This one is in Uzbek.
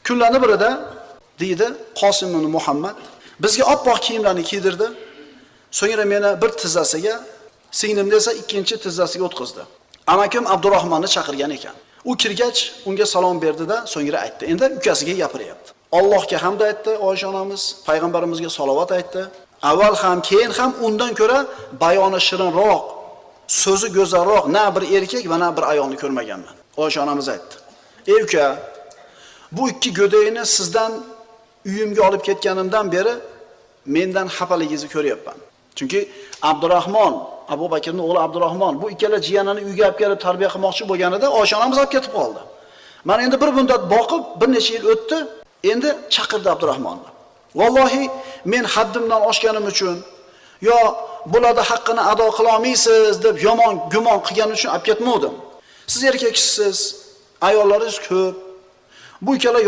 Kunlarning birida deydi Qosim ibn Muhammad bizga oppoq kiyimlarni kiydirdi. So'ngra meni bir tizzasiga, singlimni esa ikkinchi tizzasiga o'tkazdi. Amakim Abdurrahmonni chaqirgan ekan. U kirgach, unga salom berdi-da, so'ngra aytdi. Endi ukasiga gapiryapti. Allohga hamd aytdi, Oysha onamiz, payg'ambarimizga salovat aytdi. Avval ham, keyin ham undan ko'ra bayoni shirinroq, so'zi go'zalroq na bir erkak va na bir ayolni ko'rmaganman. Oysha onamiz aytdi. Ey uka, bu ikki go'dayni sizdan uyimga olib ketganimdan beri mendan xafaligingizni ko'ryapman. Chunki Abdurrahmon, Abu Bakrning o'g'li Abdurrahmon bu ikkala jiyanini uyga olib kelib tarbiya qilmoqchi bo'lganida Oysha onamiz olib ketib qoldi. Mana endi bir muddat boqib, bir necha yil o'tdi, endi chaqirdi Abdurahmonni. Vallohi men haddimdan oshganim uchun yo bularda haqqini ado qila olmaysiz deb yomon gumon qilganim uchun olib ketmovdim. Siz erkaksiz, ayollaringiz ko'p. Bu ikkala